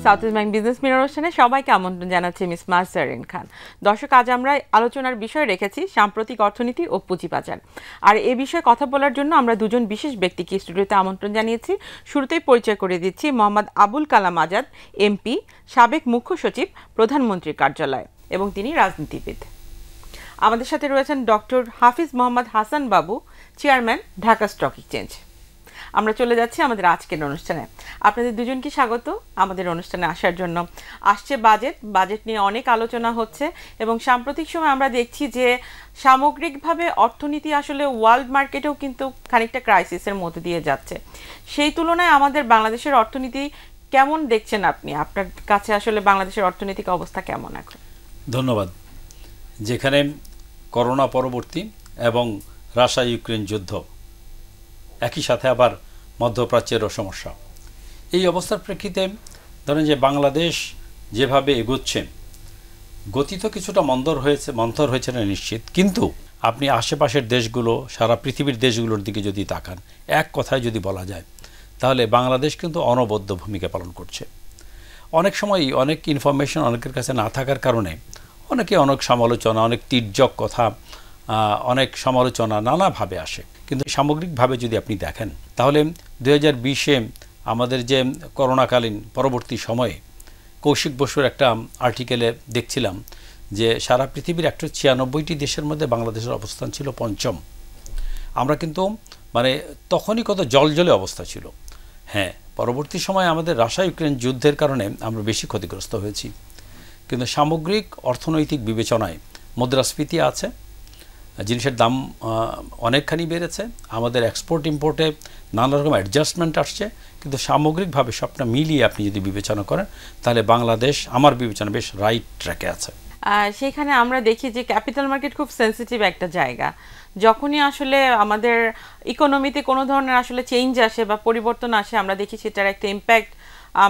South East Bank Business Mirror অনুষ্ঠানে সবাইকে আমন্ত্রণ জানাচ্ছি মিস মাহজারিন খান। দর্শক, আজ আমরা আলোচনার বিষয় রেখেছি সাম্প্রতিক অর্থনীতি ও পুঁজিবাজার। আর এই বিষয়ে কথা বলার জন্য আমরা দুজন বিশেষ ব্যক্তিকে স্টুডিওতে আমন্ত্রণ জানিয়েছি। শুরুতেই পরিচয় করে দিচ্ছি মোহাম্মদ আবুল কালাম আজাদ, এমপি, সাবেক মুখ্য সচিব, প্রধানমন্ত্রীর কার্যালয়, এবং তিনি রাজনীতিবিদ। আমাদের সাথে রয়েছেন ডক্টর হাফিজ মোহাম্মদ হাসান বাবু, চেয়ারম্যান, ঢাকা স্টক এক্সচেঞ্জ। আমরা চলে যাচ্ছি আমাদের আজকের অনুষ্ঠানে। আপনাদের দুজনকে স্বাগত আমাদের অনুষ্ঠানে আসার জন্য। আসছে বাজেট নিয়ে অনেক আলোচনা হচ্ছে এবং সাম্প্রতিক সময় আমরা দেখছি যে সামগ্রিকভাবে অর্থনীতি আসলে ওয়ার্ল্ড মার্কেটেও কিন্তু খানিকটা ক্রাইসিসের মধ্যে দিয়ে যাচ্ছে। সেই তুলনায় আমাদের বাংলাদেশের অর্থনীতি কেমন দেখছেন আপনি? আপনার কাছে আসলে বাংলাদেশের অর্থনৈতিক অবস্থা কেমন এখন? ধন্যবাদ। যেখানে করোনা পরবর্তী এবং রাশিয়া ইউক্রেন যুদ্ধ, একই সাথে আবার মধ্যপ্রাচ্যেরও সমস্যা, এই অবস্থার প্রেক্ষিতে ধরেন যে বাংলাদেশ যেভাবে এগোচ্ছে, গতি তো কিছুটা মন্থর হয়েছে না নিশ্চিত, কিন্তু আপনি আশেপাশের দেশগুলো, সারা পৃথিবীর দেশগুলোর দিকে যদি তাকান, এক কথায় যদি বলা যায়, তাহলে বাংলাদেশ কিন্তু অনবদ্য ভূমিকা পালন করছে। অনেক সময়ই অনেক ইনফরমেশন অনেকের কাছে না থাকার কারণে অনেকে অনেক সমালোচনা, অনেক তির্যক কথা, অনেক সমালোচনা নানাভাবে আসে। কিন্তু সামগ্রিকভাবে যদি আপনি দেখেন, তাহলে 2020-এ আমাদের যে করোনাকালীন পরবর্তী সময়ে কৌশিক বসুর একটা আর্টিকেলে দেখছিলাম যে সারা পৃথিবীর 196টি দেশের মধ্যে বাংলাদেশের অবস্থান ছিল পঞ্চম। আমরা কিন্তু মানে তখনই কত জলজলে অবস্থা ছিল। হ্যাঁ, পরবর্তী সময়ে আমাদের রাশিয়া ইউক্রেন যুদ্ধের কারণে আমরা বেশি ক্ষতিগ্রস্ত হয়েছি, কিন্তু সামগ্রিক অর্থনৈতিক বিবেচনায় মুদ্রাস্ফীতি আছে, জিনিসের দাম অনেকখানি বেড়েছে, আমাদের এক্সপোর্ট ইম্পোর্টে নানা রকম অ্যাডজাস্টমেন্ট আসছে, কিন্তু সামগ্রিকভাবে সবটা মিলিয়ে আপনি যদি বিবেচনা করেন, তাহলে বাংলাদেশ আমার বিবেচনা বেশ রাইট ট্র্যাকে আছে। সেখানে আমরা দেখি যে ক্যাপিটাল মার্কেট খুব সেন্সিটিভ একটা জায়গা। যখনই আসলে আমাদের ইকোনমিতে কোনো ধরনের আসলে চেঞ্জ আসে বা পরিবর্তন আসে, আমরা দেখি সেটার একটা ইম্প্যাক্ট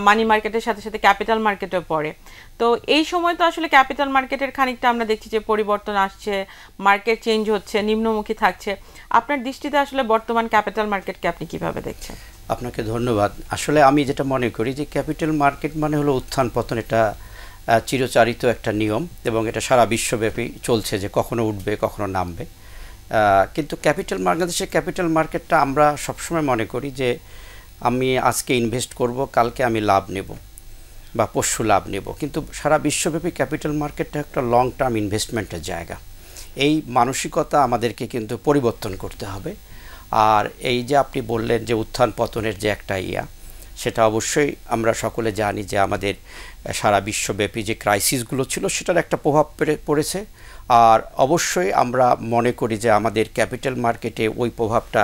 মানি মার্কেটের সাথে সাথে ক্যাপিটাল মার্কেটেও পড়ে। তো এই সময় তো আসলে ক্যাপিটাল মার্কেটের খানিকটা আমরা দেখছি যে পরিবর্তন আসছে, মার্কেট চেঞ্জ হচ্ছে, নিম্নমুখী থাকছে। আপনার দৃষ্টিতে আসলে বর্তমান ক্যাপিটাল মার্কেটকে আপনি কিভাবে দেখছেন? আপনাকে ধন্যবাদ। আসলে আমি যেটা মনে করি যে ক্যাপিটাল মার্কেট মানে হলো উত্থান পতন, এটা চিরচারিত একটা নিয়ম এবং এটা সারা বিশ্বব্যাপী চলছে যে কখনো উঠবে কখনো নামবে। কিন্তু বাংলাদেশের ক্যাপিটাল মার্কেটটা আমরা সবসময় মনে করি যে আমি আজকে ইনভেস্ট করব, কালকে আমি লাভ নেব বা পরশু লাভ নেব, কিন্তু সারা বিশ্বব্যাপী ক্যাপিটাল মার্কেটটা একটা লং টার্ম ইনভেস্টমেন্টের জায়গা। এই মানসিকতা আমাদেরকে কিন্তু পরিবর্তন করতে হবে। আর এই যে আপনি বললেন যে উত্থান পতনের যে একটা সেটা অবশ্যই আমরা সকলে জানি যে আমাদের সারা বিশ্বব্যাপী যে ক্রাইসিসগুলো ছিল সেটার একটা প্রভাব পড়েছে। আর অবশ্যই আমরা মনে করি যে আমাদের ক্যাপিটাল মার্কেটে ওই প্রভাবটা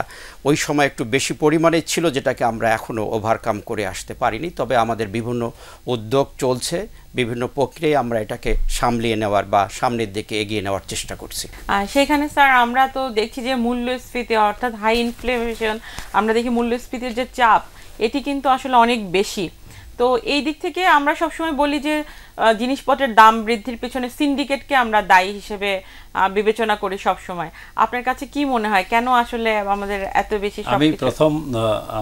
ওই সময় একটু বেশি পরিমাণে ছিল, যেটাকে আমরা এখনও ওভারকাম করে আসতে পারিনি। তবে আমাদের বিভিন্ন উদ্যোগ চলছে, বিভিন্ন প্রক্রিয়ায় আমরা এটাকে সামলিয়ে নেওয়ার বা সামনের দিকে এগিয়ে নেওয়ার চেষ্টা করছি। সেখানে স্যার আমরা তো দেখছি যে মূল্যস্ফীতি অর্থাৎ হাই ইনফ্লেশন, আমরা দেখি মূল্যস্ফীতির যে চাপ এটি কিন্তু আসলে অনেক বেশি। তো এই দিক থেকে আমরা সবসময় বলি যে জিনিসপত্রের দাম বৃদ্ধির পেছনে সিন্ডিকেটকে আমরা দায়ী হিসেবে বিবেচনা করি সবসময়। আপনার কাছে কি মনে হয় কেন আসলে আমাদের এত বেশি? আমি প্রথম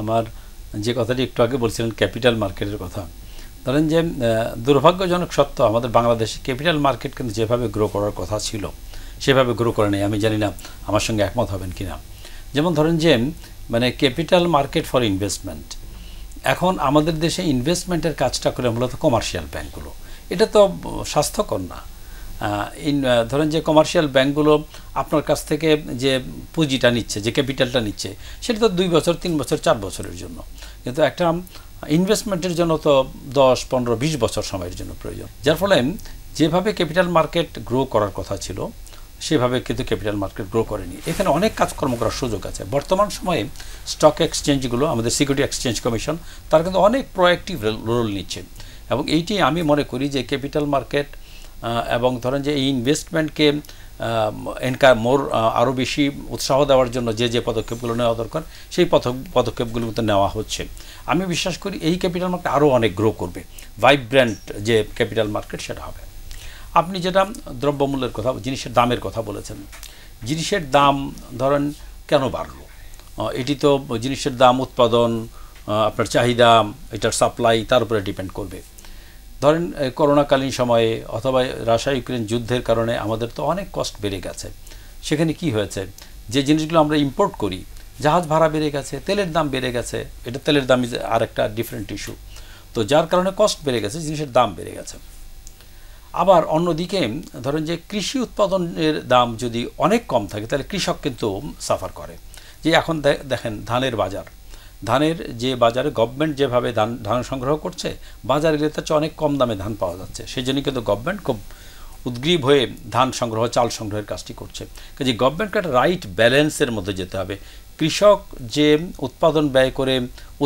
আমার যে কথাটি একটু আগে বলছিলেন ক্যাপিটাল মার্কেটের কথা, ধরেন যে দুর্ভাগ্যজনক সত্য আমাদের বাংলাদেশে ক্যাপিটাল মার্কেট কিন্তু যেভাবে গ্রো করার কথা ছিল সেভাবে গ্রো করে নেই। আমি জানি না আমার সঙ্গে একমত হবেন কিনা। যেমন ধরেন যে মানে ক্যাপিটাল মার্কেট ফর ইনভেস্টমেন্ট, এখন আমাদের দেশে ইনভেস্টমেন্টের কাজটা করে মূলত কমার্শিয়াল ব্যাঙ্কগুলো, এটা তো স্বাস্থ্যকর না। ধরেন যে কমার্শিয়াল ব্যাঙ্কগুলো আপনার কাছ থেকে যে পুঁজিটা নিচ্ছে, যে ক্যাপিটালটা নিচ্ছে, সেটা তো 2 বছর 3 বছর 4 বছরের জন্য, কিন্তু একটা ইনভেস্টমেন্টের জন্য তো 10, 15, 20 বছর সময়ের জন্য প্রয়োজন। যার ফলে যেভাবে ক্যাপিটাল মার্কেট গ্রো করার কথা ছিল সেভাবে কিন্তু ক্যাপিটাল মার্কেট গ্রো করেনি। এখানে অনেক কাজকর্ম করার সুযোগ আছে। বর্তমান সময়ে স্টক এক্সচেঞ্জগুলো, আমাদের সিকিউরিটি এক্সচেঞ্জ কমিশন, তারা কিন্তু অনেক প্রোঅ্যাক্টিভ রোল নিচ্ছে এবং এইটি আমি মনে করি যে ক্যাপিটাল মার্কেট এবং ধরেন যে এই ইনভেস্টমেন্টকে আরও বেশি উৎসাহ দেওয়ার জন্য যে পদক্ষেপগুলো নেওয়া দরকার সেই পদক্ষেপগুলো কিন্তু নেওয়া হচ্ছে। আমি বিশ্বাস করি এই ক্যাপিটাল মার্কেট আরও অনেক গ্রো করবে, ভাইব্রেন্ট যে ক্যাপিটাল মার্কেট সেটা হবে। আপনি যেটা দ্রব্যমূল্যের কথা, জিনিসের দামের কথা বলেছেন, জিনিসের দাম ধরেন কেন বাড়লো, এটি তো জিনিসের দাম উৎপাদন, আপনার চাহিদা, এটার সাপ্লাই, তার উপরে ডিপেন্ড করবে। ধরেন করোনাকালীন সময়ে অথবা রাশিয়া ইউক্রেন যুদ্ধের কারণে আমাদের তো অনেক কস্ট বেড়ে গেছে। সেখানে কি হয়েছে, যে জিনিসগুলো আমরা ইম্পোর্ট করি, জাহাজ ভাড়া বেড়ে গেছে, তেলের দাম বেড়ে গেছে, এটা তেলের দাম আর একটা ডিফারেন্ট ইস্যু। তো যার কারণে কস্ট বেড়ে গেছে, জিনিসের দাম বেড়ে গেছে। আবার অন্যদিকে ধরেন যে কৃষি উৎপাদনের দাম যদি অনেক কম থাকে তাহলে কৃষক কিন্তু সাফার করে। যে এখন দেখেন ধানের যে বাজারে গভর্নমেন্ট যেভাবে ধান সংগ্রহ করছে, বাজারে গেলে তার চেয়ে অনেক কম দামে ধান পাওয়া যাচ্ছে। সেই জন্য কিন্তু গভর্নমেন্ট খুব উদ্গ্রীব হয়ে ধান সংগ্রহ, চাল সংগ্রহের কাজটি করছে। কাজে গভর্নমেন্টকে একটা রাইট ব্যালেন্সের মধ্যে যেতে হবে। কৃষক যে উৎপাদন ব্যয় করে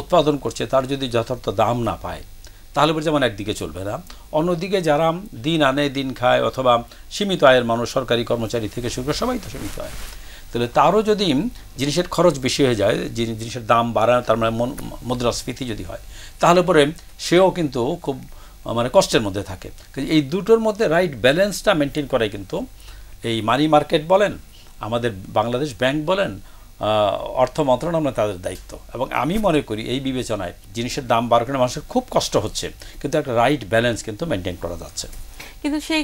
উৎপাদন করছে তার যদি যথার্থ দাম না পায় তাহলে বলছে যেমন একদিকে চলবে না। অন্যদিকে যারা দিন আনে দিন খায় অথবা সীমিত আয়ের মানুষ, সরকারি কর্মচারী থেকে শুরু করে সবাই তো সীমিত আয়, তাহলে তারও যদি জিনিসের খরচ বেশি হয়ে যায়, জিনিসের দাম বাড়ানো, তার মানে মুদ্রাস্ফীতি যদি হয়, তাহলে পরে সেও কিন্তু খুব মানে কষ্টের মধ্যে থাকে। এই দুটোর মধ্যে রাইট ব্যালেন্সটা মেনটেন করাই কিন্তু এই মানি মার্কেট বলেন, আমাদের বাংলাদেশ ব্যাংক বলেন, অর্থ মন্ত্রণালয় তাদের দায়িত্ব। এবং আমি মনে করি এই বিবেচনায় জিনিসের দাম বাড়ার কারণে মানুষের খুব কষ্ট হচ্ছে, কিন্তু একটা রাইট ব্যালেন্স কিন্তু মেনটেন করা যাচ্ছে। কিন্তু সেই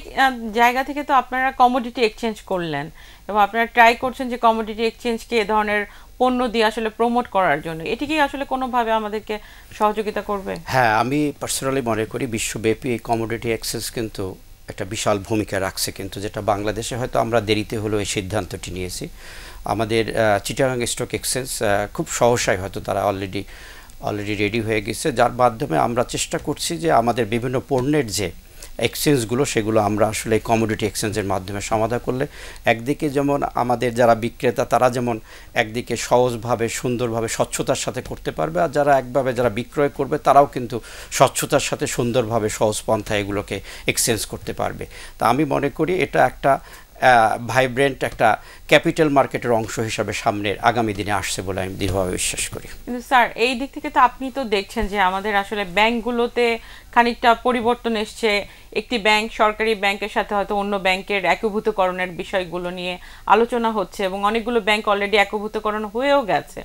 জায়গা থেকে তো আপনারা কমোডিটি এক্সচেঞ্জ করলেন এবং আপনারা ট্রাই করছেন যে কমোডিটি এক্সচেঞ্জকে এ ধরনের পণ্য দিয়ে আসলে প্রমোট করার জন্য, এটি কি আসলে কোনোভাবে আমাদেরকে সহযোগিতা করবে? হ্যাঁ, আমি পার্সোনালি মনে করি বিশ্বব্যাপী এই কমোডিটি এক্সচেঞ্জ কিন্তু একটা বিশাল ভূমিকা রাখছে, কিন্তু যেটা বাংলাদেশে হয়তো আমরা দেরিতে হলেও এই সিদ্ধান্তটি নিয়েছি। আমাদের চিটাগাং স্টক এক্সচেঞ্জ খুব সহসাই হয়তো তারা অলরেডি রেডি হয়ে গেছে, যার মাধ্যমে আমরা চেষ্টা করছি যে আমাদের বিভিন্ন পণ্যের যে এক্সচেঞ্জগুলো সেগুলো আমরা আসলে কমোডিটি এক্সচেঞ্জের মাধ্যমে সমাধান করলে একদিকে যেমন আমাদের যারা বিক্রেতা তারা যেমন একদিকে সহজভাবে সুন্দরভাবে স্বচ্ছতার সাথে করতে পারবে, আর যারা বিক্রয় করবে তারাও কিন্তু স্বচ্ছতার সাথে সুন্দরভাবে সহজ পন্থায় এগুলোকে এক্সচেঞ্জ করতে পারবে। তা আমি মনে করি এটা একটা ভাইব্রেন্ট একটা ক্যাপিটাল মার্কেটের অংশ হিসাবে সামনের আগামী দিনে আসছে বলে আমি দৃঢ়ভাবে বিশ্বাস করি। কিন্তু স্যার, এই দিক থেকে তো আপনি তো দেখছেন যে আমাদের আসলে ব্যাংকগুলোতে খানিকটা পরিবর্তন এসছে। একটি ব্যাংক সরকারি ব্যাংকের সাথে হয়তো অন্য ব্যাংকের একীভূতকরণের বিষয়গুলো নিয়ে আলোচনা হচ্ছে এবং অনেকগুলো ব্যাংক অলরেডি একীভূতকরণ হয়েও গেছে।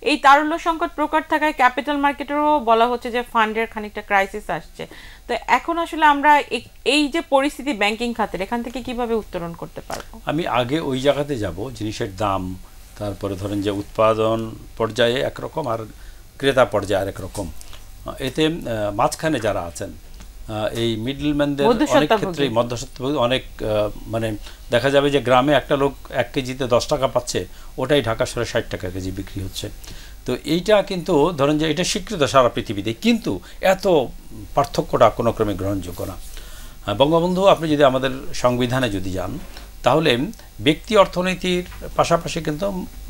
এই তারল্য সংকট প্রকট থাকায় ক্যাপিটাল মার্কেটেরও বলা হচ্ছে যে ফান্ডের খানিকটা ক্রাইসিস আসছে। তো এখন আসলে আমরা এই যে পরিস্থিতি ব্যাংকিং খাতের, এখান থেকে কিভাবে উত্তরণ করতে পারবো? আমি আগে ওই জায়গাতে যাব, জিনিসের দাম, তারপরে ধরেন যে উৎপাদন পর্যায়ে একরকম আর ক্রেতা পর্যায়ে আরেক রকম। এতে মাঝখানে যারা আছেন এই মিডলম্যানদের অনেক ক্ষেত্রেই মধ্যস্বত্বভোগী অনেক মানে দেখা যাবে যে গ্রামে একটা লোক 1 কেজিতে 10 টাকা পাচ্ছে, ওটাই ঢাকা শহরে 60 টাকা কেজি বিক্রি হচ্ছে। তো এইটা কিন্তু ধরেন যে এটা স্বীকৃত সারা পৃথিবীতে, কিন্তু এত পার্থক্যটা কোনো ক্রমে গ্রহণযোগ্য না। বঙ্গবন্ধু, আপনি যদি আমাদের সংবিধানে যদি যান তাহলে ব্যক্তি অর্থনীতির পাশাপাশি কিন্তু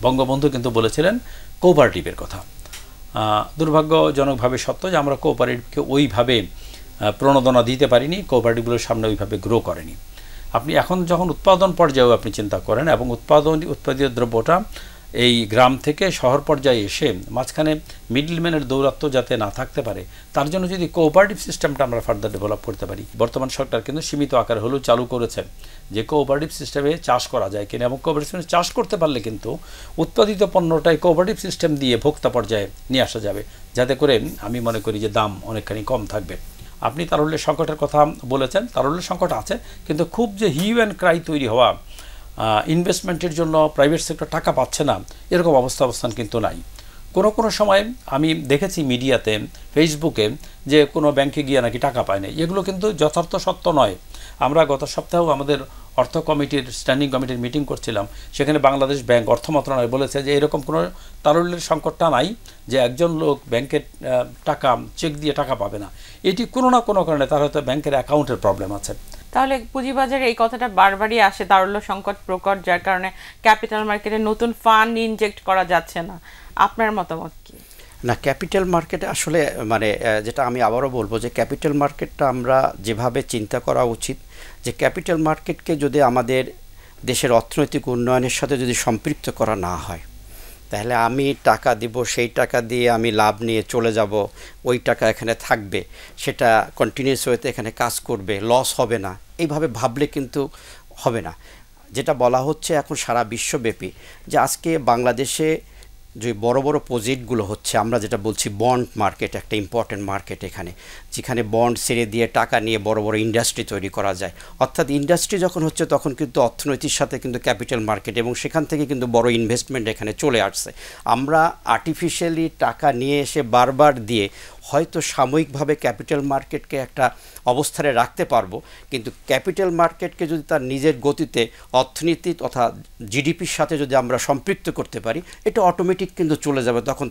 বঙ্গবন্ধু কিন্তু বলেছিলেন কোঅপারেটিভের কথা। দুর্ভাগ্যজনকভাবে সত্য যে আমরা কোঅপারেটিভকে ওইভাবে প্রণোদনা দিতে পারিনি, কোঅপারেটিভগুলোর সামনে ওইভাবে গ্রো করেনি। আপনি এখন যখন উৎপাদন পর্যায়েও আপনি চিন্তা করেন এবং উৎপাদিত দ্রব্যটা এই গ্রাম থেকে শহর পর্যায়ে এসে মাঝখানে মিডলম্যানের দৌরাত্ম্য যাতে না থাকতে পারে, তার জন্য যদি কোঅপারেটিভ সিস্টেমটা আমরা ফার্দার ডেভেলপ করতে পারি। বর্তমান সরকার কিন্তু সীমিত আকারে হলেও চালু করেছে যে কোঅপারেটিভ সিস্টেমে চাষ করা যায় কিনা, এবং কোঅপারেটিভ সিস্টেমে চাষ করতে পারলে কিন্তু উৎপাদিত পণ্যটাই কোঅপারেটিভ সিস্টেম দিয়ে ভোক্তা পর্যায়ে নিয়ে আসা যাবে, যাতে করে আমি মনে করি যে দাম অনেকখানি কম থাকবে। আপনি তারল্যের সংকটের কথা বলেছেন, তারল্যের সংকট আছে, কিন্তু খুব যে হিউ অ্যান্ড ক্রাই তৈরি হওয়া, ইনভেস্টমেন্টের জন্য প্রাইভেট সেক্টর টাকা পাচ্ছে না, এরকম অবস্থান কিন্তু নাই। কোনো সময় আমি দেখেছি মিডিয়াতে, ফেসবুকে, যে কোনো ব্যাংকে গিয়ে নাকি টাকা পায় না। এগুলো কিন্তু যথার্থ সত্য নয়। আমরা গত সপ্তাহেও আমাদের অর্থ কমিটির স্ট্যান্ডিং কমিটির মিটিং করছিলাম, সেখানে বাংলাদেশ ব্যাংক, অর্থ মন্ত্রণালয় বলেছে যে এরকম কোনো তারল্যের সংকটটা নাই, যে একজন লোক ব্যাংকের টাকা চেক দিয়ে টাকা পাবে না। এটি কোনো না কোনো কারণে তার হয়তো ব্যাংকের অ্যাকাউন্টের প্রবলেম আছে। তাহলে পুঁজিবাজারে এই কথাটা বারবারই আসে, তারল্য সংকট প্রকট, যার কারণে ক্যাপিটাল মার্কেটে নতুন ফান্ড ইনজেক্ট করা যাচ্ছে না। আপনার মতামত কি? না, ক্যাপিটাল মার্কেটে আসলে মানে যেটা আমি আবারও বলবো যে ক্যাপিটাল মার্কেটটা আমরা যেভাবে চিন্তা করা উচিত, যে ক্যাপিটাল মার্কেটকে যদি আমাদের দেশের অর্থনৈতিক উন্নয়নের সাথে যদি সম্পৃক্ত করা না হয়, তাহলে আমি টাকা দিব, সেই টাকা দিয়ে আমি লাভ নিয়ে চলে যাব, ওই টাকা এখানে থাকবে, সেটা কন্টিনিউয়াস ওয়েতে এখানে কাজ করবে, লস হবে না, এইভাবে ভাবলে কিন্তু হবে না। যেটা বলা হচ্ছে এখন সারা বিশ্বব্যাপী, যে আজকে বাংলাদেশে যে বড় বড় প্রজেক্টগুলো হচ্ছে, আমরা যেটা বলছি বন্ড মার্কেট একটা ইম্পর্টেন্ট মার্কেট এখানে, যেখানে বন্ড ছেড়ে দিয়ে টাকা নিয়ে বড় বড় ইন্ডাস্ট্রি তৈরি করা যায়। অর্থাৎ ইন্ডাস্ট্রি যখন হচ্ছে তখন কিন্তু অর্থনীতির সাথে কিন্তু ক্যাপিটাল মার্কেট, এবং সেখান থেকে কিন্তু বড় ইনভেস্টমেন্ট এখানে চলে আসছে। আমরা আর্টিফিশিয়ালি টাকা নিয়ে এসে বারবার দিয়ে হয়তো সাময়িকভাবে ক্যাপিটাল মার্কেটকে একটা অবস্থানে রাখতে পারবো, কিন্তু ক্যাপিটাল মার্কেটকে যদি তার নিজের গতিতে অর্থনীতি তথা জিডিপির সাথে যদি আমরা সম্পৃক্ত করতে পারি, এটা অটোমেটিক কিন্তু চলে যাবে, তখন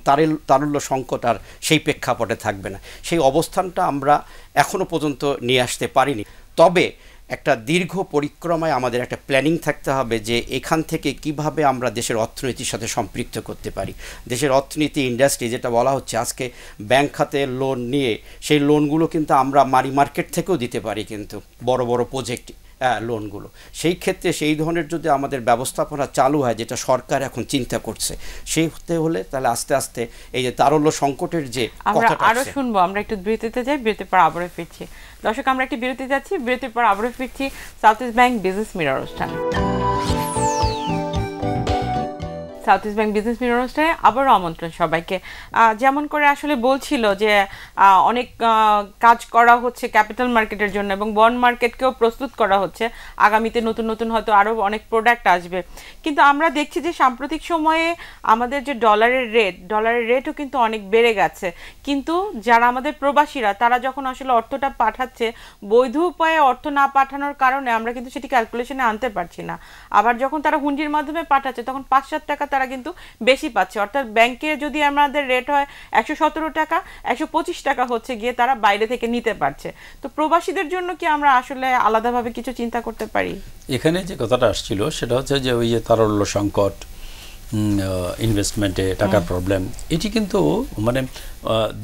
তারল্য সংকট আর সেই প্রেক্ষাপটে থাকবে না। সেই অবস্থানটা আমরা এখনও পর্যন্ত নিয়ে আসতে পারিনি। তবে একটা দীর্ঘ পরিক্রমায় আমাদের একটা প্ল্যানিং থাকতে হবে যে এখান থেকে কিভাবে আমরা দেশের অর্থনীতির সাথে সম্পৃক্ত করতে পারি। দেশের অর্থনীতি ইন্ডাস্ট্রি যেটা বলা হচ্ছে, আজকে ব্যাংক খাতে লোন নিয়ে সেই লোনগুলো কিন্তু আমরা মানি মার্কেট থেকেও দিতে পারি, কিন্তু বড় বড় প্রজেক্ট লোনগুলো। সেই ক্ষেত্রে সেই ধরনের যদি আমাদের ব্যবস্থাপনা চালু হয়, যেটা সরকার এখন চিন্তা করছে, সেই হতে হলে তাহলে আস্তে আস্তে এই যে তারল্য সংকটের যে আমরা আরো শুনবো। আমরা একটু বিরতিতে যাই, বিরতির পর আবারও ফিরছি। দর্শক, আমরা একটি বিরতি যাচ্ছি, বিরতির পর আবারও ফিরছি South East Bank Business Mirror অনুষ্ঠানে। South East Bank Business Mirror অনুষ্ঠানে আবারও আমন্ত্রণ সবাইকে। যেমন করে আসলে বলছিল যে অনেক কাজ করা হচ্ছে ক্যাপিটাল মার্কেটের জন্য, এবং বন্ড মার্কেটকেও প্রস্তুত করা হচ্ছে। আগামীতে নতুন নতুন হয়তো আরও অনেক প্রোডাক্ট আসবে। কিন্তু আমরা দেখছি যে সাম্প্রতিক সময়ে আমাদের যে ডলারের রেটও কিন্তু অনেক বেড়ে গেছে। কিন্তু যারা আমাদের প্রবাসীরা, তারা যখন আসলে অর্থটা পাঠাচ্ছে, বৈধ উপায়ে অর্থ না পাঠানোর কারণে আমরা কিন্তু সেটি ক্যালকুলেশনে আনতে পারছি না। আবার যখন তারা হুন্ডির মাধ্যমে পাঠাচ্ছে, তখন 5-7 টাকা তারা কিন্তু বেশি পাচ্ছে। অর্থাৎ ব্যাংকে যদি আমাদের রেট হয় 117 টাকা, 125 টাকা হচ্ছে গিয়ে তারা বাইরে থেকে নিতে পারছে। তো প্রবাসীদের জন্য কি আমরা আসলে আলাদাভাবে কিছু চিন্তা করতে পারি? এখানে যে কথাটা আসছিল সেটা হচ্ছে যে ওই যে তারল্য সংকট, ইনভেস্টমেন্টে টাকার প্রবলেম, এটি কিন্তু মানে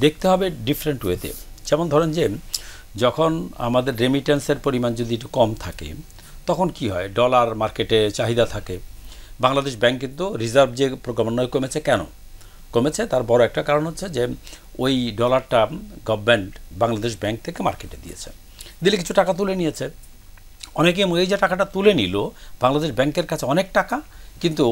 দেখতে হবে ডিফারেন্ট ওয়েতে। যেমন ধরেন যে যখন আমাদের রেমিটেন্সের পরিমাণ যদি একটু কম থাকে, তখন কি হয়, ডলার মার্কেটে চাহিদা থাকে। বাংলাদেশ ব্যাংক কিন্তু রিজার্ভ যে ক্রমান্বয়ে কমেছে, কেন কমেছে তার বড় একটা কারণ হচ্ছে যে ওই ডলারটা গভর্নমেন্ট বাংলাদেশ ব্যাংক থেকে মার্কেটে দিয়েছে, দিলে কিছু টাকা তুলে নিয়েছে। অনেকে এই যে টাকাটা তুলে নিল, বাংলাদেশ ব্যাংকের কাছে অনেক টাকা, কিন্তু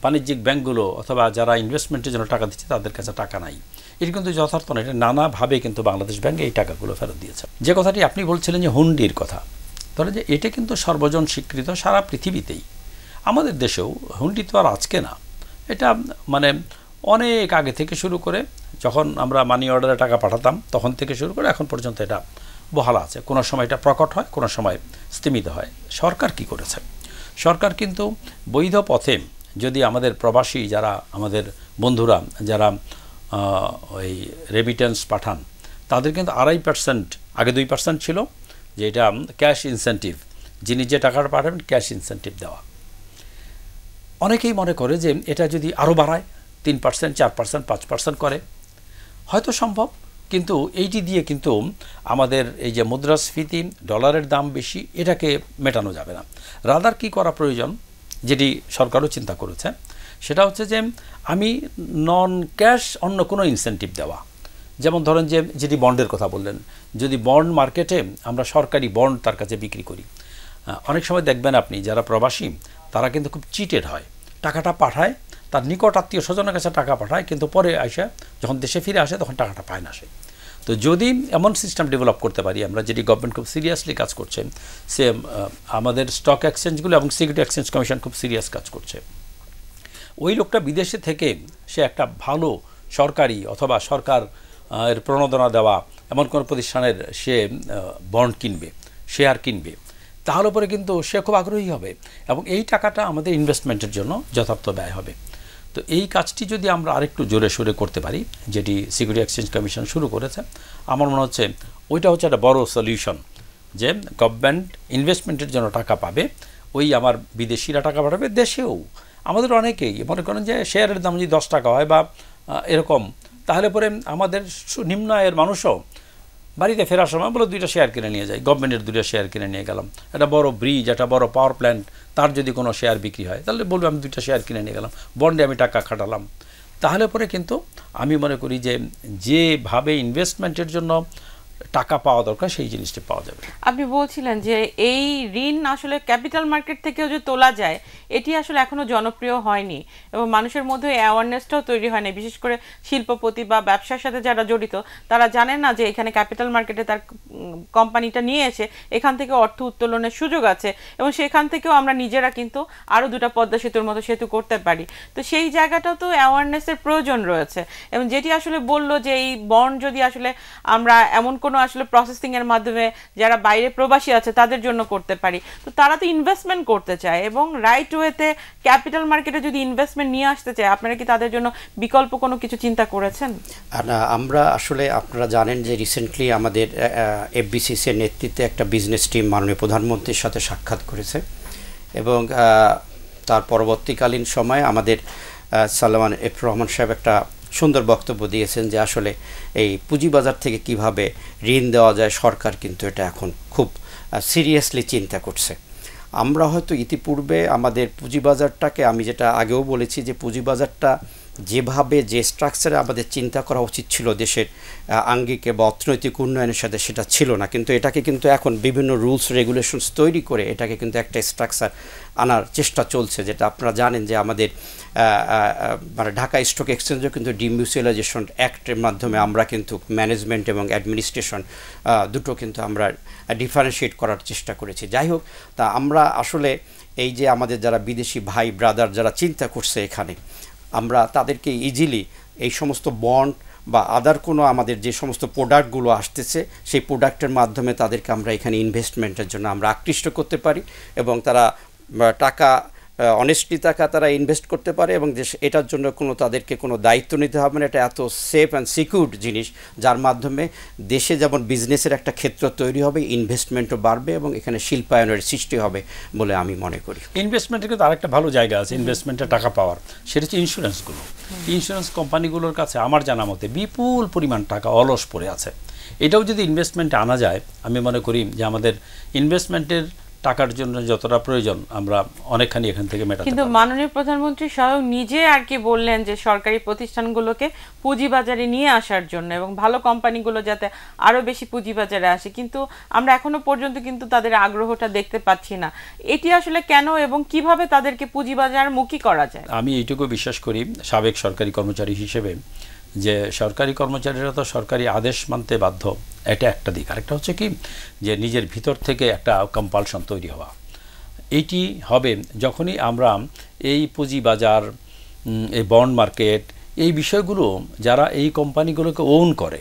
বাণিজ্যিক ব্যাংকগুলো অথবা যারা ইনভেস্টমেন্টের জন্য টাকা দিচ্ছে তাদের কাছে টাকা নাই। এটি কিন্তু যথার্থ না। এটা নানাভাবে কিন্তু বাংলাদেশ ব্যাংক এই টাকাগুলো ফেরত দিয়েছে। যে কথাটি আপনি বলছিলেন যে হুন্ডির কথা, ধরে যে এটা কিন্তু সর্বজন স্বীকৃত সারা পৃথিবীতেই। আমাদের দেশেও হুন্ডি তো আর আজকে না, এটা মানে অনেক আগে থেকে শুরু করে, যখন আমরা মানি অর্ডারে টাকা পাঠাতাম তখন থেকে শুরু করে এখন পর্যন্ত এটা বহাল আছে। কোনো সময় এটা প্রকট হয়, কোনো সময় স্তিমিত হয়। সরকার কি করেছে, সরকার কিন্তু বৈধ পথে যদি আমাদের প্রবাসী যারা আমাদের বন্ধুরা যারা ওই রেমিটেন্স পাঠান, তাদের কিন্তু 2.5%, আগে 2% ছিল, যে এটা ক্যাশ ইনসেন্টিভ, যিনি যে টাকাটা পাঠাবেন ক্যাশ ইনসেন্টিভ দেওয়া। অনেকেই মনে করে যে এটা যদি আরও বাড়ায় 3%, 4%, 5% করে হয়তো সম্ভব, কিন্তু এইটি দিয়ে কিন্তু আমাদের এই যে মুদ্রাস্ফীতি, ডলারের দাম বেশি, এটাকে মেটানো যাবে না। রাদার কি করা প্রয়োজন, যেটি সরকারও চিন্তা করেছে, সেটা হচ্ছে যে আমি নন ক্যাশ অন্য কোনো ইনসেন্টিভ দেওয়া। যেমন ধরেন যে যেটি বন্ডের কথা বললেন, যদি বন্ড মার্কেটে আমরা সরকারি বন্ড তার কাছে বিক্রি করি, অনেক সময় দেখবেন আপনি যারা প্রবাসী তারা কিন্তু খুব চিটেড হয়, টাকাটা পাঠায়, তার নিকট আত্মীয় স্বজনের কাছে টাকা পাঠায়, কিন্তু পরে আসে যখন দেশে ফিরে আসে তখন টাকাটা পায় না সে। তো যদি এমন সিস্টেম ডেভেলপ করতে পারি আমরা, যেটি গভর্নমেন্ট খুব সিরিয়াসলি কাজ করছে, সে আমাদের স্টক এক্সচেঞ্জগুলো এবং সিকিউরিটি এক্সচেঞ্জ কমিশন খুব সিরিয়াস কাজ করছে, ওই লোকটা বিদেশে থেকে সে একটা ভালো সরকারি অথবা সরকার এর প্রণোদনা দেওয়া এমন কোনো প্রতিষ্ঠানের সে বন্ড কিনবে, শেয়ার কিনবে, তাহলে পরে কিন্তু সে খুব আগ্রহী হবে এবং এই টাকাটা আমাদের ইনভেস্টমেন্টের জন্য যথার্থ ব্যয় হবে। তো এই কাজটি যদি আমরা আরেকটু জোরে সোরে করতে পারি, যেটি সিকিউরিটি এক্সচেঞ্জ কমিশন শুরু করেছে, আমার মনে হচ্ছে ওইটা হচ্ছে একটা বড় সলিউশন, যে গভর্নমেন্ট ইনভেস্টমেন্টের জন্য টাকা পাবে, ওই আমার বিদেশিরা টাকা পাঠাবে, দেশেও আমাদের অনেকেই মনে করেন যে শেয়ারের দাম যদি 10 টাকা হয় বা এরকম, তাহলে পরে আমাদের নিম্ন আয়ের মানুষও বাড়িতে ফেরার সময় বলে 2টা শেয়ার কিনে নিয়ে যায়, গভর্নমেন্টের 2টা শেয়ার কিনে নিয়ে গেলাম। একটা বড় ব্রিজ, একটা বড় পাওয়ার প্ল্যান্ট, তার যদি কোনো শেয়ার বিক্রি হয় তাহলে বলবে আমি 2টা শেয়ার কিনে নিয়ে গেলাম, বন্ডে আমি টাকা খাটালাম। তাহলে পরে কিন্তু আমি মনে করি যে যেভাবে ইনভেস্টমেন্টের জন্য টাকা পাওয়া দরকার সেই জিনিসটা পাওয়া যাবে। আপনি বলছিলেন যে এই ঋণ আসলে ক্যাপিটাল মার্কেট থেকেও যে তোলা যায় এটি আসলে এখনো জনপ্রিয় হয়নি এবং মানুষের মধ্যে অ্যাওয়ারনেসটাও তৈরি হয়নি, বিশেষ করে শিল্পপতি বা ব্যবসার সাথে যারা জড়িত তারা জানেন না যে এখানে ক্যাপিটাল মার্কেটে তার কোম্পানিটা নিয়ে এসে এখান থেকে অর্থ উত্তোলনের সুযোগ আছে এবং সেখান থেকেও আমরা নিজেরা কিন্তু আরও দুটো পদ্মা সেতুর মতো সেতু করতে পারি। তো সেই জায়গাটাও তো অ্যাওয়ারনেসের প্রয়োজন রয়েছে এবং যেটি আসলে বললো যে এই বন্ড যদি আসলে আমরা এমন কোনো আসলে প্রসেসিং এর মাধ্যমে যারা বাইরে প্রবাসী আছে তাদের জন্য করতে পারি, তো তারা তো ইনভেস্টমেন্ট করতে চায় এবং রাইট ওয়েতে ক্যাপিটাল মার্কেটে যদি ইনভেস্টমেন্ট নিয়ে আসতে চায় আপনারা কি তাদের জন্য বিকল্প কোনো কিছু চিন্তা করেছেন? আমরা আসলে আপনারা জানেন যে রিসেন্টলি আমাদের এফবিসিসি এর নেতৃত্বে একটা বিজনেস টিম মাননীয় প্রধানমন্ত্রীর সাথে সাক্ষাৎ করেছে এবং তার পরবর্তীকালীন সময়ে আমাদের সালমান এফ রহমান সাহেব একটা সুন্দর বক্তব্য দিয়েছেন যে আসলে এই পুঁজিবাজার থেকে কিভাবে ঋণ দেওয়া যায় সরকার কিন্তু এটা এখন খুব সিরিয়াসলি চিন্তা করছে। আমরা হয়তো ইতিপূর্বে আমাদের পুঁজিবাজারটাকে, আমি যেটা আগেও বলেছি যে পুঁজিবাজারটা যেভাবে যে স্ট্রাকচারে আমাদের চিন্তা করা উচিত ছিল দেশের আঙ্গিকে বা অর্থনৈতিক উন্নয়নের সাথে, সেটা ছিল না। কিন্তু এটাকে কিন্তু এখন বিভিন্ন রুলস রেগুলেশনস তৈরি করে এটাকে কিন্তু একটা স্ট্রাকচার আনার চেষ্টা চলছে, যেটা আপনারা জানেন যে আমাদের মানে ঢাকা স্টক এক্সচেঞ্জও কিন্তু ডিমিউচুয়ালাইজেশন অ্যাক্টের মাধ্যমে আমরা কিন্তু ম্যানেজমেন্ট এবং অ্যাডমিনিস্ট্রেশন দুটো কিন্তু আমরা ডিফারেন্সিয়েট করার চেষ্টা করেছি। যাই হোক, তা আমরা আসলে এই যে আমাদের যারা বিদেশি ভাই ব্রাদার যারা চিন্তা করছে এখানে, আমরা তাদেরকে ইজিলি এই সমস্ত বন্ড বা আদার কোনো আমাদের যে সমস্ত প্রোডাক্টগুলো আসতেছে সেই প্রোডাক্টের মাধ্যমে তাদেরকে আমরা এখানে ইনভেস্টমেন্টের জন্য আমরা আকৃষ্ট করতে পারি এবং তারা টাকা অনেস্টলি টাকা তারা ইনভেস্ট করতে পারে এবং এটার জন্য কোনো তাদেরকে কোনো দায়িত্ব নিতে হবে না। এটা এত সেফ অ্যান্ড সিকিউরড জিনিস যার মাধ্যমে দেশে যেমন বিজনেসের একটা ক্ষেত্র তৈরি হবে, ইনভেস্টমেন্টও বাড়বে এবং এখানে শিল্পায়নের সৃষ্টি হবে বলে আমি মনে করি। ইনভেস্টমেন্টের কিন্তু আরেকটা ভালো জায়গা আছে ইনভেস্টমেন্টে টাকা পাওয়ার, সেটা হচ্ছে ইন্স্যুরেন্সগুলো। ইন্স্যুরেন্স কোম্পানিগুলোর কাছে আমার জানা মতে বিপুল পরিমাণ টাকা অলস পড়ে আছে। এটাও যদি ইনভেস্টমেন্টে আনা যায়, আমি মনে করি যে আমাদের ইনভেস্টমেন্টের টাকার জন্য যতটা প্রয়োজন আমরা অনেকখানি এখান থেকে মেটাতে পারব। কিন্তু মাননীয় প্রধানমন্ত্রী স্বয়ং নিজে আর কি বললেন যে সরকারি প্রতিষ্ঠানগুলোকে পুঁজিবাজারে নিয়ে আসার জন্য এবং ভালো কোম্পানিগুলো যাতে আরও বেশি পুঁজিবাজারে আসে, কিন্তু আমরা এখনো পর্যন্ত কিন্তু তাদের আগ্রহটা দেখতে পাচ্ছি না। এটি আসলে কেন এবং কিভাবে তাদেরকে পুঁজিবাজার মুখী করা যায়? আমি এইটুকু বিশ্বাস করি সাবেক সরকারি কর্মচারী হিসেবে যে সরকারি কর্মচারীরা তো সরকারি আদেশ মানতে বাধ্য, এটা একটা দিক। আরেকটা হচ্ছে কি যে নিজের ভিতর থেকে একটা কম্পালশন তৈরি হওয়া। এইটি হবে যখনই আমরা এই পুঁজিবাজার, এই বন্ড মার্কেট, এই বিষয়গুলো যারা এই কোম্পানিগুলোকে ওন করে,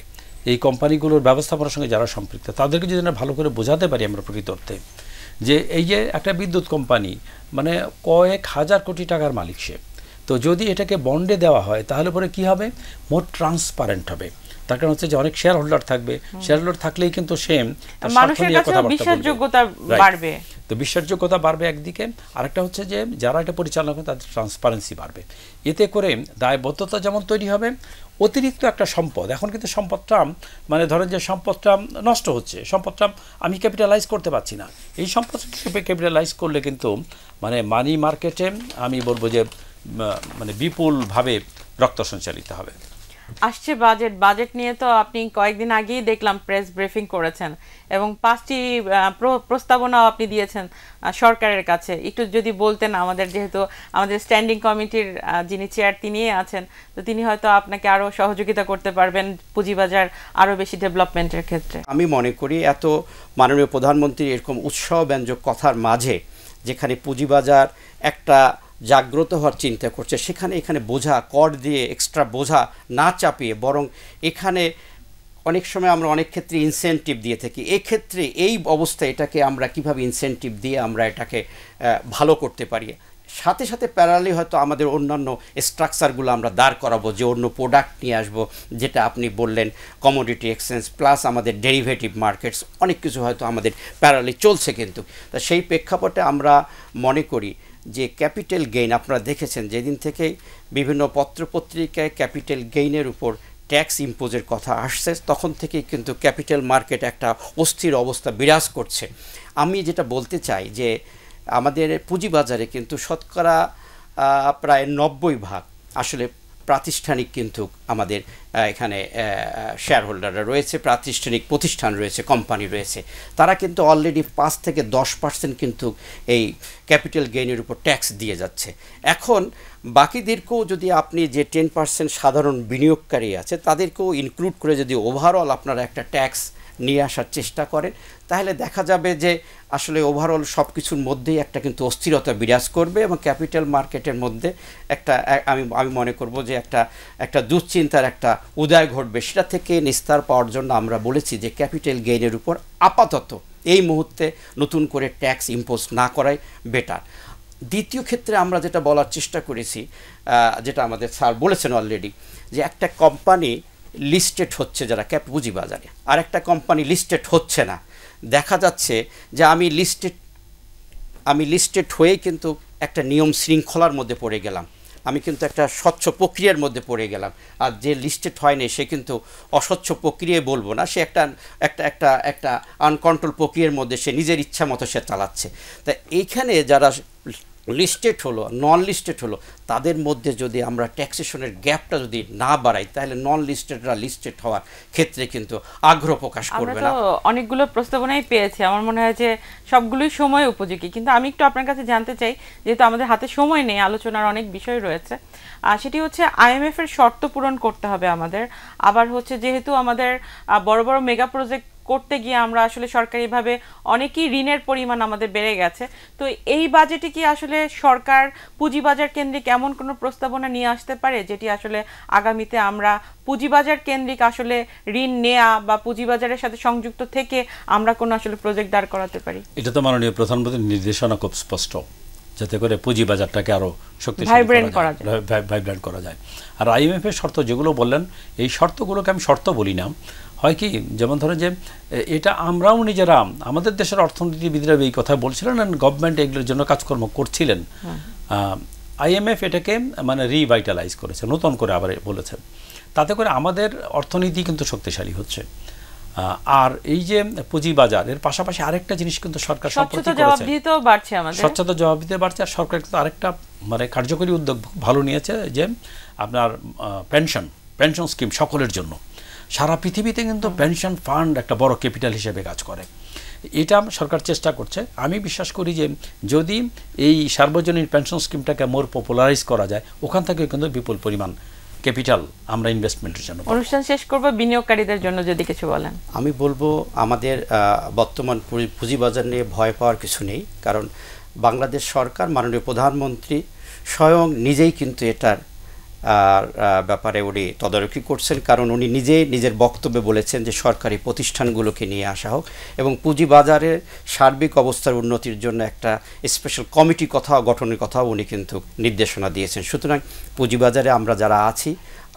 এই কোম্পানিগুলোর ব্যবস্থাপনার সঙ্গে যারা সম্পৃক্ত, তাদেরকে যদি আমরা ভালো করে বোঝাতে পারি আমরা প্রকৃত অর্থে যে এই যে একটা বিদ্যুৎ কোম্পানি মানে কয়েক হাজার কোটি টাকার মালিক সে, তো যদি এটাকে বন্ডে দেওয়া হয় তাহলে পরে কি হবে, মোর ট্রান্সপারেন্ট হবে। তার কারণ হচ্ছে যে অনেক শেয়ার হোল্ডার থাকবে, শেয়ার হোল্ডার থাকলেই কিন্তু সেম মানুষের কাছে বিশ্বাসযোগ্যতা বাড়বে। তো বিশ্বাসযোগ্যতা বাড়বে একদিকে, আরেকটা হচ্ছে যে যারা এটা পরিচালনা করে তাদের ট্রান্সপারেন্সি বাড়বে। এতে করে দায়বদ্ধতা যেমন তৈরি হবে, অতিরিক্ত একটা সম্পদ, এখন কিন্তু সম্পদটা মানে ধরেন যে সম্পদটা নষ্ট হচ্ছে, সম্পদটা আমি ক্যাপিটালাইজ করতে পারছি না, এই সম্পদকে ক্যাপিটালাইজ করলে কিন্তু মানে মানি মার্কেটে আমি বলবো যে মানে বিপুলভাবে রক্ত সঞ্চালিত হবে। আসছে বাজেট নিয়ে তো আপনি কয়েকদিন আগেই দেখলাম প্রেস ব্রিফিং করেছেন এবং 5টি প্রস্তাবনাও আপনি দিয়েছেন সরকারের কাছে। একটু যদি বলতেন আমাদের, যেহেতু আমাদের স্ট্যান্ডিং কমিটির যিনি চেয়ার তিনিই আছেন, তো তিনি হয়তো আপনাকে আরও সহযোগিতা করতে পারবেন পুঁজিবাজার আরও বেশি ডেভেলপমেন্টের ক্ষেত্রে। আমি মনে করি এত মাননীয় প্রধানমন্ত্রী এরকম উৎসাহব্যঞ্জক কথার মাঝে যেখানে পুঁজিবাজার একটা জাগ্রত হওয়ার চিন্তা করছে, এখানে বোঝা কর দিয়ে এক্সট্রা বোঝা না চাপিয়ে বরং এখানে অনেক সময় আমরা অনেক ক্ষেত্রে ইনসেন্টিভ দিয়ে থাকি। এক্ষেত্রে এই অবস্থায় এটাকে আমরা কিভাবে ইনসেন্টিভ দিয়ে আমরা এটাকে ভালো করতে পারি, সাথে সাথে প্যারালি হয়তো আমাদের অন্যান্য স্ট্রাকচারগুলো আমরা দাঁড় করাবো, যে অন্য প্রোডাক্ট নিয়ে আসবো, যেটা আপনি বললেন কমোডিটি এক্সচেঞ্জ প্লাস আমাদের ডেরিভেটিভ মার্কেটস, অনেক কিছু হয়তো আমাদের প্যারালি চলছে। কিন্তু তা সেই প্রেক্ষাপটে আমরা মনে করি যে ক্যাপিটাল গেইন, আপনারা দেখেছেন যেদিন থেকে বিভিন্ন পত্রপত্রিকায় ক্যাপিটাল গেইনের উপর ট্যাক্স ইম্পোজের কথা আসছে, তখন থেকেই কিন্তু ক্যাপিটাল মার্কেট একটা অস্থির অবস্থা বিরাজ করছে। আমি যেটা বলতে চাই যে আমাদের পুঁজিবাজারে কিন্তু শতকরা প্রায় 90% আসলে প্রাতিষ্ঠানিক কিন্তু আমাদের এখানে শেয়ার হোল্ডাররা রয়েছে, প্রাতিষ্ঠানিক প্রতিষ্ঠান রয়েছে, কোম্পানি রয়েছে, তারা কিন্তু অলরেডি 5 থেকে 10% কিন্তু এই ক্যাপিটাল গেইনের উপর ট্যাক্স দিয়ে যাচ্ছে। এখন বাকিদেরকেও যদি আপনি যে 10% সাধারণ বিনিয়োগকারী আছে তাদেরকেও ইনক্লুড করে যদি ওভারঅল আপনারা একটা ট্যাক্স নিয়ে আসার চেষ্টা করেন, তাহলে দেখা যাবে যে আসলে ওভারঅল সব কিছুর মধ্যেই একটা কিন্তু অস্থিরতা বিরাজ করবে এবং ক্যাপিটাল মার্কেটের মধ্যে একটা আমি মনে করব যে একটা দুশ্চিন্তার একটা উদয় ঘটবে। সেটা থেকে নিস্তার পাওয়ার জন্য আমরা বলেছি যে ক্যাপিটাল গেইনের উপর আপাতত এই মুহূর্তে নতুন করে ট্যাক্স ইম্পোজ না করাই বেটার। দ্বিতীয় ক্ষেত্রে আমরা যেটা বলার চেষ্টা করেছি, যেটা আমাদের স্যার বলেছেন অলরেডি, যে একটা কোম্পানি লিস্টেড হচ্ছে যারা পুঁজিবাজারে, আর একটা কোম্পানি লিস্টেড হচ্ছে না, দেখা যাচ্ছে যে আমি লিস্টেড হয়েই কিন্তু একটা নিয়ম শৃঙ্খলার মধ্যে পড়ে গেলাম, আমি কিন্তু একটা স্বচ্ছ প্রক্রিয়ার মধ্যে পড়ে গেলাম। আর যে লিস্টেড হয়নি সে কিন্তু অস্বচ্ছ প্রক্রিয়ায় বলবো না, সে একটা আনকন্ট্রোল প্রক্রিয়ার মধ্যে সে নিজের ইচ্ছা মতো সে চালাচ্ছে। তা এইখানে যারা লিস্টেড হলো, নন লিস্টেড হলো, তাদের মধ্যে যদি আমরা ট্যাক্সেশনের গ্যাপটা যদি না বাড়াই, তাহলে নন লিস্টেডরা লিস্টেড হওয়ার ক্ষেত্রে কিন্তু আগ্রহ প্রকাশ করবে না। আমরা তো অনেকগুলো প্রস্তাবনাই পেয়েছি, আমার মনে হয় যে সবগুলোই সময় উপযোগী। কিন্তু আমি একটু আপনার কাছে জানতে চাই, যেহেতু আমাদের হাতে সময় নেই, আলোচনার অনেক বিষয় রয়েছে, সেটি হচ্ছে IMF এর শর্ত পূরণ করতে হবে আমাদের। আবার হচ্ছে যেহেতু আমাদের বড় বড় মেগা প্রজেক্ট করতে গিয়ে আমরা আসলে সরকারিভাবে অনেকই ঋণের পরিমাণ আমাদের বেড়ে গেছে, তো এই বাজেটে কি আসলে সরকার পুঁজিবাজার কেন্দ্রিক এমন কোনো প্রস্তাবনা নিয়ে আসতে পারে যেটি আসলে আগামীতে আমরা পুঁজিবাজার কেন্দ্রিক আসলে ঋণ নেয়া বা পুঁজিবাজারের সাথে সংযুক্ত থেকে আমরা কোনো আসলে প্রজেক্ট দাঁড় করাতে পারি? এটা তো মাননীয় প্রধানমন্ত্রীর নির্দেশনা খুব স্পষ্ট, যাতে করে পুঁজিবাজারটাকে আরও শক্তিশালী ভাইব্রেন্ট করা যায়। আর IMF এর শর্ত যেগুলো বললেন, এই শর্তগুলোকে আমি শর্ত বলি না, হয় কি, যেমন ধরেন যে এটা আমরাও নিজেরা, আমাদের দেশের অর্থনীতিবিদরা এই কথা বলছিলেন, গভর্নমেন্ট এগুলোর জন্য কাজকর্ম করছিলেন। IMF এটাকে মানে রিভাইটালাইজ করেছে, নতুন করে আবার বলেছে, তাতে করে আমাদের অর্থনীতি কিন্তু শক্তিশালী হচ্ছে। আর এই যে পুঁজিবাজার, এর পাশাপাশি আরেকটা জিনিস কিন্তু সরকার স্বচ্ছতা জবাবদিহিতাও বাড়ছে, আমাদের স্বচ্ছতা জবাবদিহিতা বাড়ছে। আর সরকার কিন্তু আরেকটা মানে কার্যকরী উদ্যোগ ভালো নিয়েছে, যে আপনার পেনশন স্কিম সকলের জন্য। সারা পৃথিবীতে কিন্তু পেনশন ফান্ড একটা বড় ক্যাপিটাল হিসেবে কাজ করে, এটা সরকার চেষ্টা করছে। আমি বিশ্বাস করি যে যদি এই সার্বজনীন পেনশন স্কিমটাকে মোর পপুলারাইজ করা যায়, ওখান থেকে কিন্তু বিপুল পরিমাণ ক্যাপিটাল আমরা ইনভেস্টমেন্টের জন্য। অনুষ্ঠান শেষ করব, বিনিয়োগকারীদের জন্য যদি কিছু বলেন। আমি বলবো আমাদের বর্তমান পুঁজিবাজার নিয়ে ভয় পাওয়ার কিছু নেই, কারণ বাংলাদেশ সরকার, মাননীয় প্রধানমন্ত্রী স্বয়ং নিজেই কিন্তু এটার ব্যাপারে উনি তদারকি করছেন, কারণ উনি নিজের বক্তব্যে বলেছেন যে সরকারি প্রতিষ্ঠানগুলোকে নিয়ে আসা হোক এবং পুঁজিবাজারের সার্বিক অবস্থার উন্নতির জন্য একটা স্পেশাল কমিটি গঠনের কথাও উনি কিন্তু নির্দেশনা দিয়েছেন। সুতরাং পুঁজিবাজারে আমরা যারা আছি,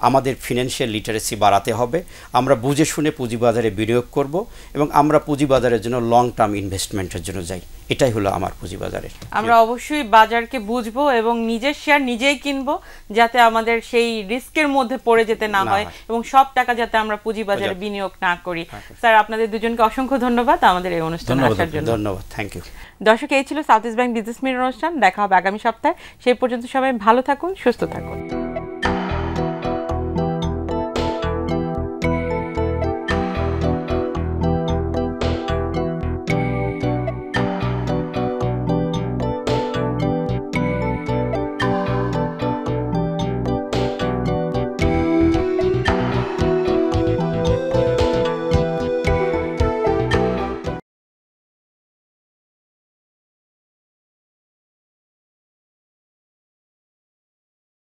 আমাদের ফিনান্সিয়াল লিটারেসি বাড়াতে হবে, আমরা বুঝে শুনে পুঁজিবাজারে বিনিয়োগ করব এবং আমরা পুঁজিবাজারের জন্য লং টার্ম ইনভেস্টমেন্টের জন্য যাই, এটাই হলো আমার পুঁজিবাজারের। আমরা অবশ্যই বাজারকে বুঝবো এবং নিজের শেয়ার নিজেই কিনবো, যাতে আমাদের সেই রিস্কের মধ্যে পড়ে যেতে না হয় এবং সব টাকা যাতে আমরা পুঁজিবাজারে বিনিয়োগ না করি। স্যার, আপনাদের দুজনকে অসংখ্য ধন্যবাদ আমাদের এই অনুষ্ঠানে আসার জন্য। ধন্যবাদ, থ্যাংক ইউ। দর্শক, এই ছিল south East Bank Business mirror অনুষ্ঠান। দেখা হবে আগামী সপ্তাহে। সেই পর্যন্ত সবাই ভালো থাকুন, সুস্থ থাকুন।